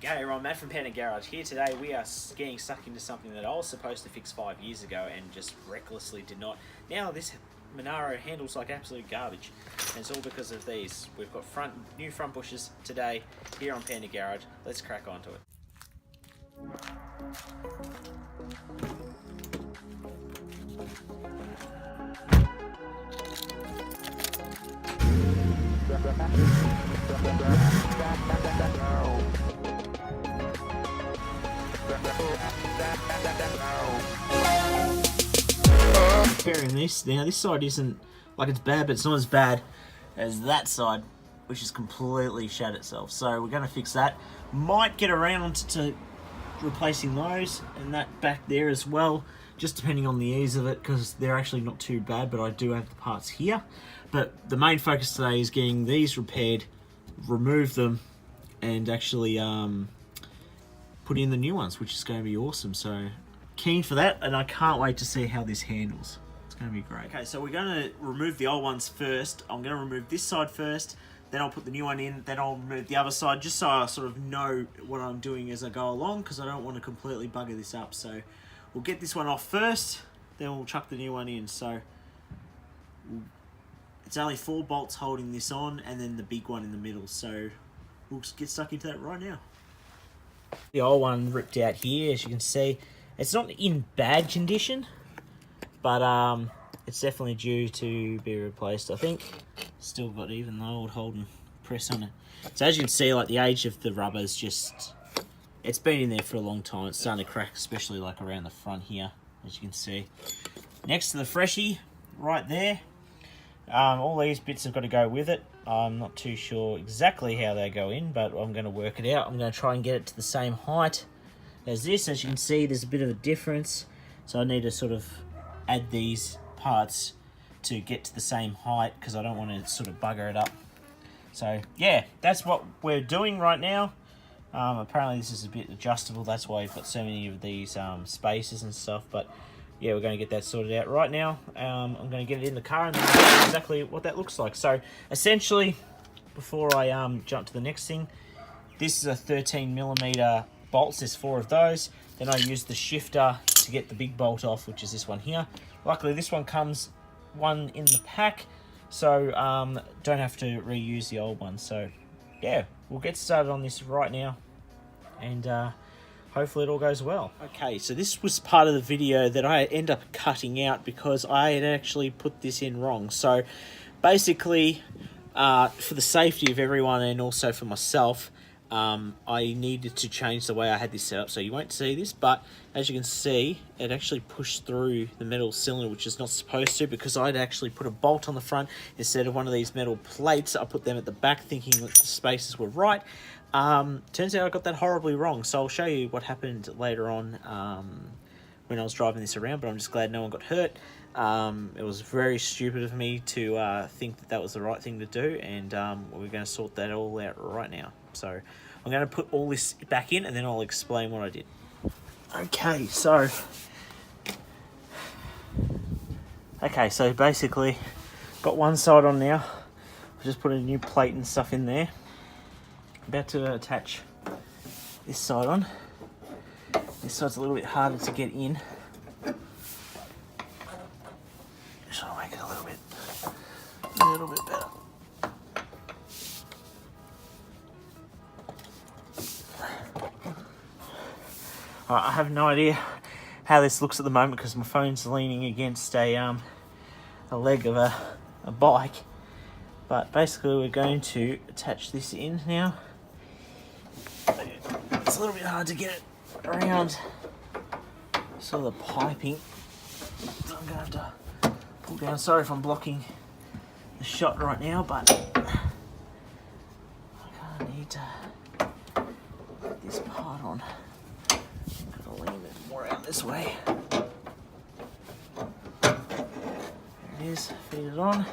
G'day everyone, Matt from Panda Garage here. Today we are getting stuck into something that I was supposed to fix 5 years ago and just recklessly did not. Now this Monaro handles like absolute garbage, and it's all because of these. We've got new front bushes today here on Panda Garage. Let's crack onto it. Comparing this, now this side isn't, like, it's bad, but it's not as bad as that side, which has completely shat itself. So we're going to fix that. Might get around to replacing those and that back there as well, just depending on the ease of it, because they're actually not too bad, but I do have the parts here. But the main focus today is getting these repaired, remove them, and actually put in the new ones, which is going to be awesome. So keen for that, and I can't wait to see how this handles. It's going to be great. Okay, so we're going to remove the old ones first. I'm going to remove this side first, then I'll put the new one in, then I'll remove the other side, just so I sort of know what I'm doing as I go along, because I don't want to completely bugger this up. So we'll get this one off first, then we'll chuck the new one in. So it's only 4 bolts holding this on, and then the big one in the middle. So we'll just get stuck into that right now. The old one ripped out here, as you can see. It's not in bad condition, but it's definitely due to be replaced, I think. Still got even the old Holden press on it. So as you can see, like, the age of the rubber's just, it's been in there for a long time. It's starting to crack, especially like around the front here, as you can see. Next to the freshie, right there. All these bits have got to go with it. I'm not too sure exactly how they go in, but I'm going to work it out. I'm going to try and get it to the same height as this. As you can see, there's a bit of a difference, so I need to sort of add these parts to get to the same height, because I don't want to sort of bugger it up. So yeah, that's what we're doing right now. Apparently this is a bit adjustable, that's why you've got so many of these spaces and stuff, but yeah, we're going to get that sorted out right now. I'm going to get it in the car and see exactly what that looks like. So essentially, before I jump to the next thing, this is a 13mm bolts. There's 4 of those. Then I use the shifter to get the big bolt off, which is this one here. Luckily this one comes one in the pack, so don't have to reuse the old one. So yeah, we'll get started on this right now, and hopefully it all goes well. Okay, so this was part of the video that I end up cutting out because I had actually put this in wrong. So basically, for the safety of everyone and also for myself, I needed to change the way I had this set up. So you won't see this, but as you can see, it actually pushed through the metal cylinder, which is not supposed to, because I'd actually put a bolt on the front instead of one of these metal plates. I put them at the back thinking that the spaces were right. Turns out I got that horribly wrong, so I'll show you what happened later on when I was driving this around, but I'm just glad no one got hurt. It was very stupid of me to think that that was the right thing to do, and we're going to sort that all out right now. So I'm going to put all this back in, and then I'll explain what I did. Okay, so basically got one side on now. I just put a new plate and stuff in there. About to attach this side on. This side's a little bit harder to get in. Just want to make it a little bit better. Alright, I have no idea how this looks at the moment because my phone's leaning against a leg of a bike. But basically we're going to attach this in now. It's a little bit hard to get it around sort of the piping, so I'm going to have to pull down. Sorry if I'm blocking the shot right now, but I kind of need to put this part on. I'm going to lean it more out this way. There it is, feed it on.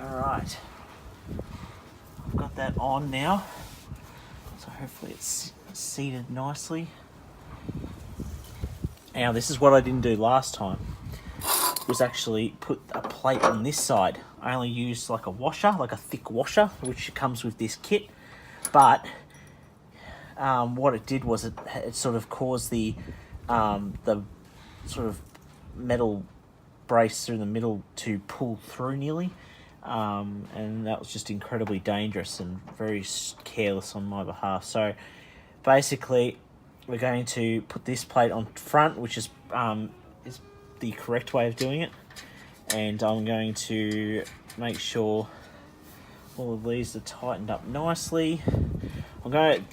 Alright, I've got that on now, so hopefully it's seated nicely. Now this is what I didn't do last time, was actually put a plate on this side. I only used like a washer, like a thick washer, which comes with this kit. But what it did was it sort of caused the sort of metal brace through the middle to pull through nearly. And that was just incredibly dangerous and very careless on my behalf. So basically, we're going to put this plate on front, which is the correct way of doing it. And I'm going to make sure all of these are tightened up nicely.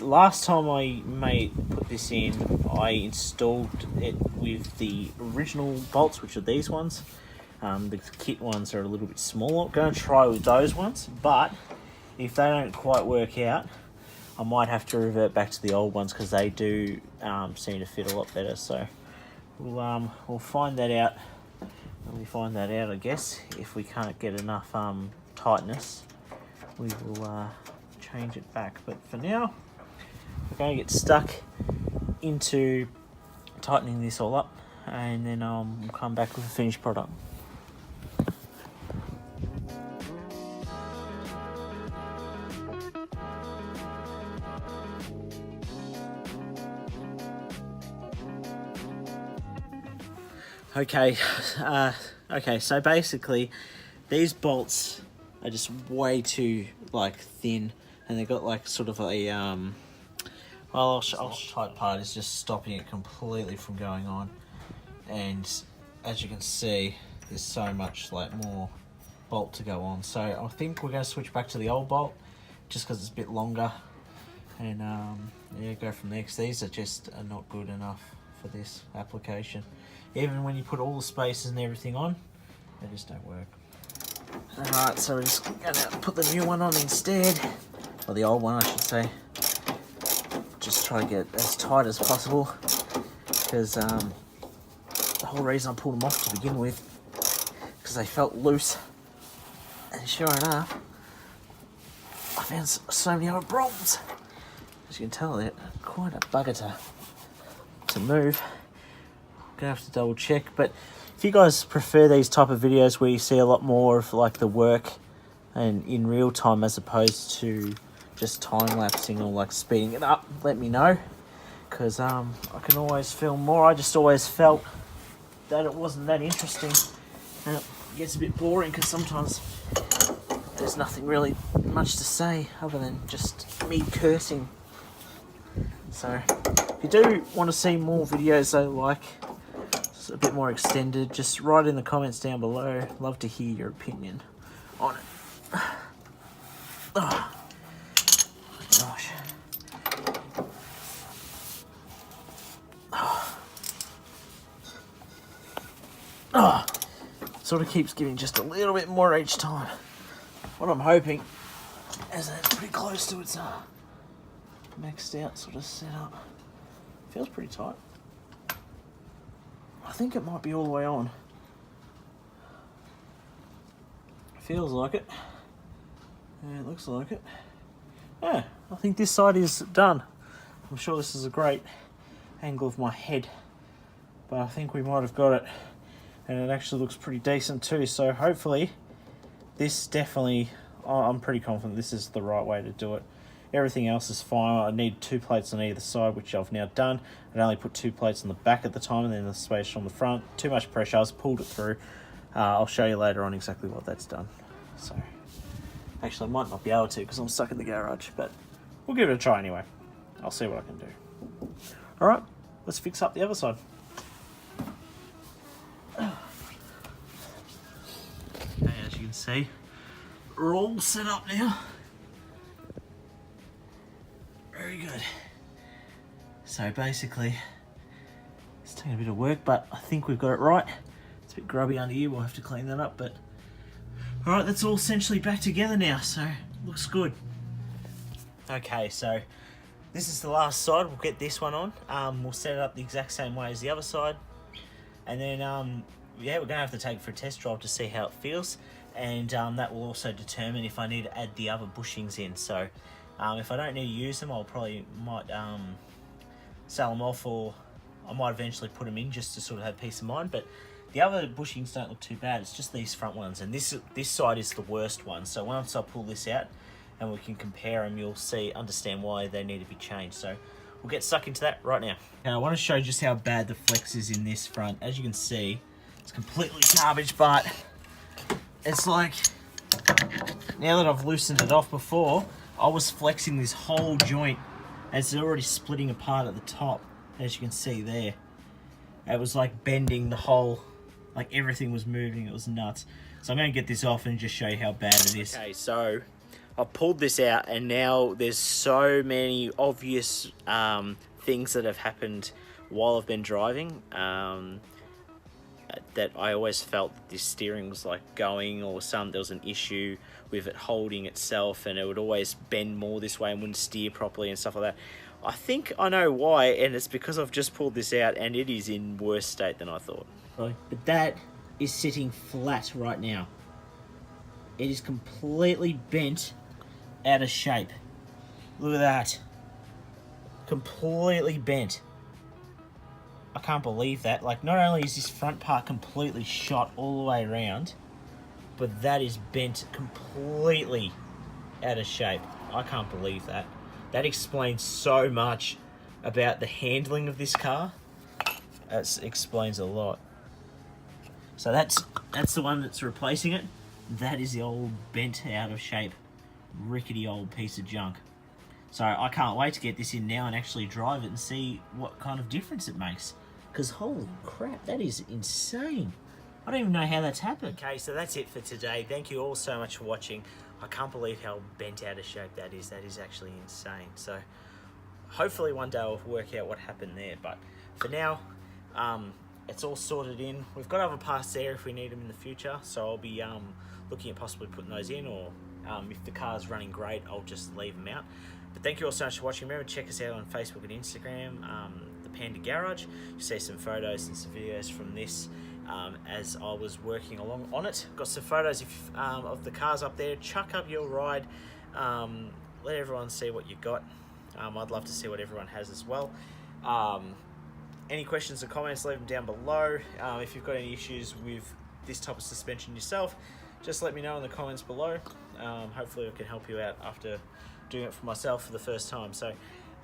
Last time I put this in, I installed it with the original bolts, which are these ones. The kit ones are a little bit smaller. I'm going to try with those ones, but if they don't quite work out, I might have to revert back to the old ones because they do seem to fit a lot better. So we'll find that out. When we find that out, I guess, if we can't get enough tightness, we will change it back. But for now, we're going to get stuck into tightening this all up, and then we'll come back with a finished product. Okay, so basically these bolts are just way too like thin, and they've got like sort of a I'll tight part is just stopping it completely from going on. And as you can see, there's so much like more bolt to go on. So I think we're going to switch back to the old bolt just because it's a bit longer, and yeah, go from there, because these are not good enough for this application. Even when you put all the spacers and everything on, they just don't work. Alright, so we're just going to put the new one on instead, or the old one I should say. Just try to get as tight as possible, because the whole reason I pulled them off to begin with, because they felt loose, and sure enough, I found so many other problems. As you can tell, they're quite a bugger to move. Gonna have to double check, but if you guys prefer these type of videos where you see a lot more of like the work and in real time as opposed to just time lapsing or like speeding it up, let me know, because I can always film more. I just always felt that it wasn't that interesting, and it gets a bit boring because sometimes there's nothing really much to say other than just me cursing. So if you do want to see more videos though, like a bit more extended, just write in the comments down below. Love to hear your opinion on it. Oh, gosh. Oh. Sort of keeps giving just a little bit more each time. What I'm hoping is that it's pretty close to its maxed out sort of setup. Feels pretty tight. I think it might be all the way on. Feels like it. Yeah, it looks like it. Yeah, I think this side is done. I'm sure this is a great angle of my head, but I think we might have got it, and it actually looks pretty decent too. So hopefully this definitely, I'm pretty confident this is the right way to do it. Everything else is fine. I need 2 plates on either side, which I've now done. I only put 2 plates on the back at the time, and then the spacer on the front. Too much pressure, I just pulled it through. I'll show you later on exactly what that's done. So, actually I might not be able to because I'm stuck in the garage, but we'll give it a try anyway. I'll see what I can do. Alright, let's fix up the other side. Okay, as you can see, we're all set up now. Very good. So basically, it's taking a bit of work, but I think we've got it right. It's a bit grubby under here, we'll have to clean that up, but alright, that's all essentially back together now, so looks good. Okay, so this is the last side. We'll get this one on. We'll set it up the exact same way as the other side, and then yeah, we're gonna have to take it for a test drive to see how it feels, and that will also determine if I need to add the other bushings in. So if I don't need to use them, I'll probably might sell them off, or I might eventually put them in just to sort of have peace of mind. But The other bushings don't look too bad. It's just these front ones, and this side is the worst one. So once I pull this out and we can compare them, you'll understand why they need to be changed. So we'll get stuck into that right now. Now I want to show just how bad the flex is in this front. As you can see, it's completely garbage, but it's like, now that I've loosened it off before, I was flexing this whole joint as it's already splitting apart at the top, as you can see there. It was like bending the whole, like everything was moving, it was nuts. So I'm going to get this off and just show you how bad it is. Okay, so I pulled this out, and now there's so many obvious things that have happened while I've been driving that I always felt that this steering was like going, or there was an issue with it holding itself, and it would always bend more this way and wouldn't steer properly and stuff like that. I think I know why, and it's because I've just pulled this out and it is in worse state than I thought. Right, but that is sitting flat right now. It is completely bent out of shape. Look at that. Completely bent. I can't believe that. Like, not only is this front part completely shot all the way around, but that is bent completely out of shape. I can't believe that. That explains so much about the handling of this car. That explains a lot. So that's the one that's replacing it. That is the old bent out of shape, rickety old piece of junk. So I can't wait to get this in now and actually drive it and see what kind of difference it makes. Because holy crap, that is insane. I don't even know how that's happened. Okay, so that's it for today. Thank you all so much for watching. I can't believe how bent out of shape that is. That is actually insane. So hopefully one day I'll work out what happened there. But for now, it's all sorted in. We've got other parts there if we need them in the future. So I'll be looking at possibly putting those in, or if the car's running great, I'll just leave them out. But thank you all so much for watching. Remember to check us out on Facebook and Instagram, the Panda Garage. You see some photos and some videos from this as I was working along on it. Got some photos of the cars up there. Chuck up your ride. Let everyone see what you got. I'd love to see what everyone has as well. Any questions or comments, leave them down below. If you've got any issues with this type of suspension yourself, just let me know in the comments below. Hopefully I can help you out after doing it for myself for the first time. So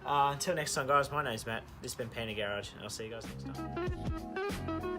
until next time, guys, my name's Matt. This has been Panda Garage, and I'll see you guys next time.